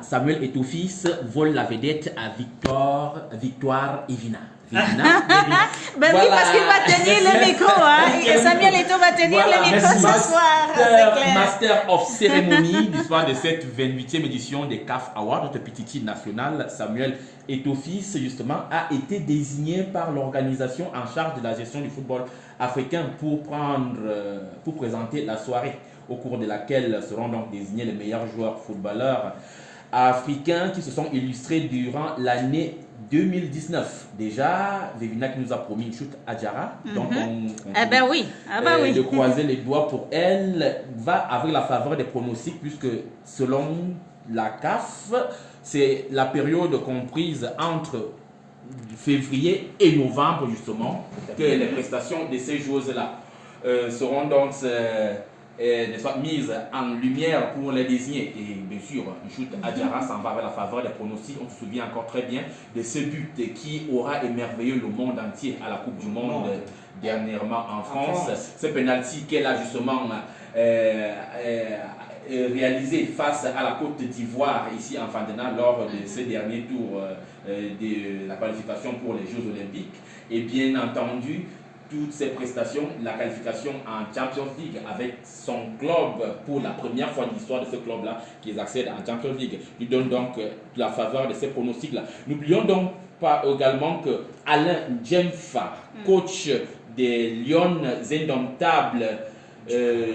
Samuel Eto'o-Fils vole la vedette à Victoire Ivina. Ben voilà. Oui, parce qu'il va tenir le micro. Hein. Samuel Eto'o va tenir le micro ce soir. Master of Ceremony, l'histoire de cette 28e édition des CAF Awards, notre petite nationale, Samuel Eto'o-Fils, justement, a été désigné par l'organisation en charge de la gestion du football africain pour présenter la soirée, au cours de laquelle seront donc désignés les meilleurs joueurs footballeurs africains qui se sont illustrés durant l'année 2019. Déjà, Vevina qui nous a promis une chute à Djara. Donc, on de croiser les doigts pour elle, va avec la faveur des pronostics, puisque selon la CAF, c'est la période comprise entre février et novembre, justement, que les prestations de ces joueuses-là seront donc mise en lumière pour les désigner. Et bien sûr, Chute Adjara s'en va avec la faveur des pronostics. On se souvient encore très bien de ce but qui aura émerveillé le monde entier à la Coupe du Monde dernièrement en France. Ce penalty qu'elle a justement réalisé face à la Côte d'Ivoire ici en Fandena lors de ce dernier tour de la qualification pour les Jeux Olympiques. Et bien entendu, toutes ces prestations, la qualification en Champions League avec son club pour la première fois de l'histoire de ce club-là qui accède en Champions League, lui donne donc la faveur de ces pronostics-là. N'oublions donc pas également que Alain Djemfa, coach des Lions Indomptables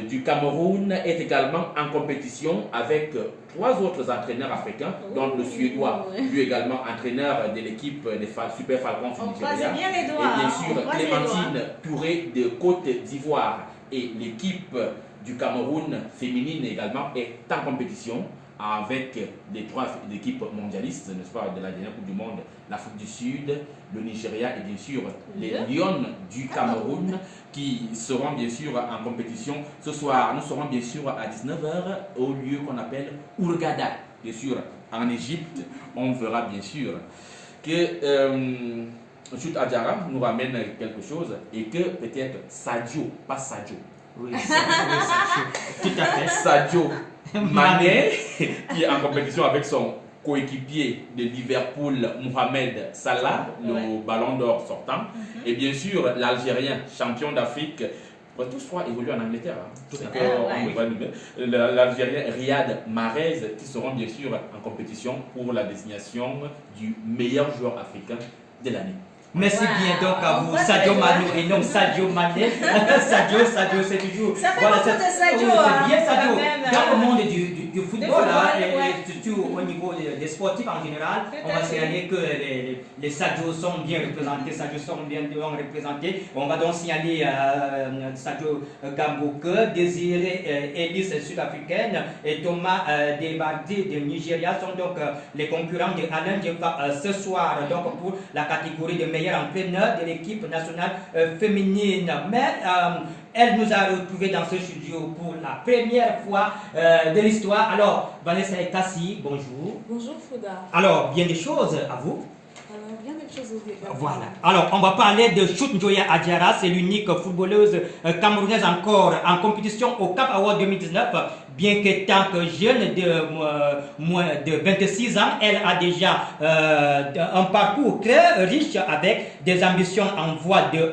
du Cameroun, est également en compétition avec 3 autres entraîneurs africains, dont le Suédois, lui également entraîneur de l'équipe des Super Falcons du Nigeria. Et bien sûr, Clémentine Touré de Côte d'Ivoire. Et l'équipe du Cameroun féminine également est en compétition avec les 3 équipes mondialistes, n'est-ce pas, de la dernière Coupe du Monde, l'Afrique du Sud, le Nigeria et bien sûr les Lions du Cameroun qui seront bien sûr en compétition ce soir. Nous serons bien sûr à 19h au lieu qu'on appelle Hurghada, bien sûr en Égypte. On verra bien sûr que Chute Adjara nous ramène quelque chose et que peut-être Sadio, pas Sadio. Oui, Sadio. Tout à fait. Sadio Mané, qui est en compétition avec son coéquipier de Liverpool, Mohamed Salah, le ballon d'or sortant. Et bien sûr, l'Algérien, champion d'Afrique, tous 3 évoluent en Angleterre. L'Algérien Riyad Mahrez, qui seront bien sûr en compétition pour la désignation du meilleur joueur africain de l'année. Merci bien donc à vous, Sadio Mané et non Sadio Mané. Sadio, c'est toujours. Ça fait beaucoup de Sadio. C'est bien Sadio. Dans le monde du football, et surtout au niveau des sportifs en général, on va signaler que les Sadio sont bien représentés. On va donc signaler Sadio Gamboke, Désiré Ellis sud-africaine et Thomas Debardé de Nigeria sont donc les concurrents de Alain Djemfa ce soir donc pour la catégorie de meilleur entraîneur de l'équipe nationale féminine. Mais elle nous a retrouvés dans ce studio pour la première fois de l'histoire. Alors, Vanessa et Cassie, bonjour. Bonjour Fouda. Alors, bien des choses à vous. Bien des choses également. Voilà. Alors, on va parler de Chute Njoya Adjara. C'est l'unique footballeuse camerounaise encore en compétition au CAF Award 2019. Bien qu'étant jeune de moins de 26 ans, elle a déjà un parcours très riche avec des ambitions en voie de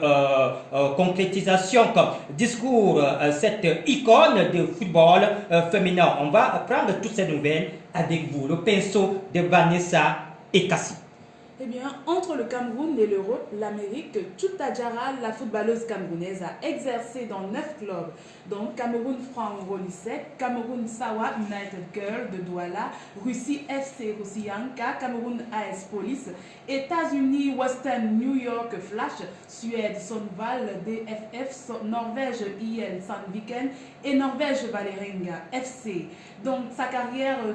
concrétisation comme discours cette icône de football féminin. On va prendre toutes ces nouvelles avec vous, le pinceau de Vanessa et Cassie. Eh bien, entre le Cameroun et l'Europe, l'Amérique, Chute Adjara, la footballeuse camerounaise, a exercé dans 9 clubs, dont Cameroun Franc Rolisset, Cameroun Sawa United Girl de Douala, Russie FC Roussianka, Cameroun AS Police, États-Unis Western New York Flash, Suède Sonval DFF, Norvège IL Sandviken et Norvège Valerenga FC. Donc,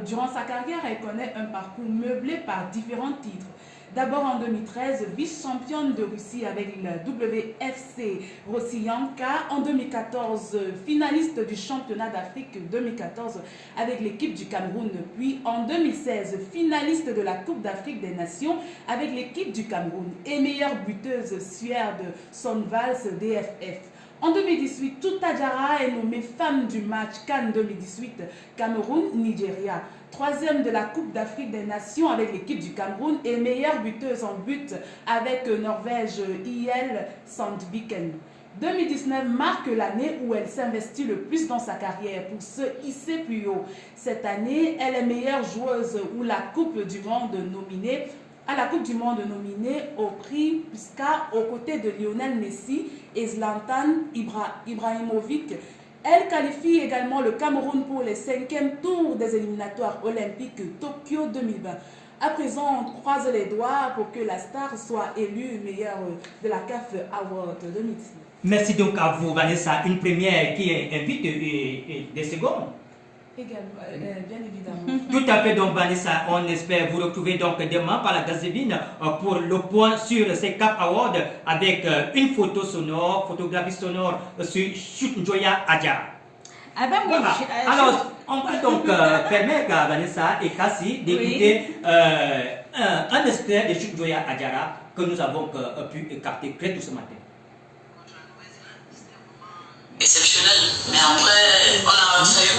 durant sa carrière, elle connaît un parcours meublé par différents titres. D'abord en 2013, vice-championne de Russie avec le WFC Rossianka. En 2014, finaliste du championnat d'Afrique 2014 avec l'équipe du Cameroun. Puis en 2016, finaliste de la Coupe d'Afrique des Nations avec l'équipe du Cameroun. Et meilleure buteuse suède Sonvals DFF. En 2018, Chute Adjara est nommée femme du match Cannes 2018 Cameroun-Nigeria. troisième de la Coupe d'Afrique des Nations avec l'équipe du Cameroun et meilleure buteuse en but avec Norvège IL Sandviken. 2019 marque l'année où elle s'investit le plus dans sa carrière pour se hisser plus haut. Cette année, elle est meilleure joueuse ou la Coupe du Monde nominée au prix Puskas aux côtés de Lionel Messi et Zlatan Ibrahimovic. Elle qualifie également le Cameroun pour les 5e tours des éliminatoires olympiques Tokyo 2020. À présent, on croise les doigts pour que la star soit élue meilleure de la CAF Award 2019. Merci donc à vous, Vanessa. Une première qui invite des secondes. Également, bien évidemment. Tout à fait, donc Vanessa, on espère vous retrouver donc demain par la Gazebine pour le point sur ces CAF Awards avec une photo sonore, photographie sonore sur Chut Njoya Adjara. Ah ben oui, voilà. Alors, on va donc permettre à Vanessa et Cassie d'écouter un extrait de Chut Njoya Adjara que nous avons pu capter très tôt ce matin. Exceptionnel, mais après, on a failli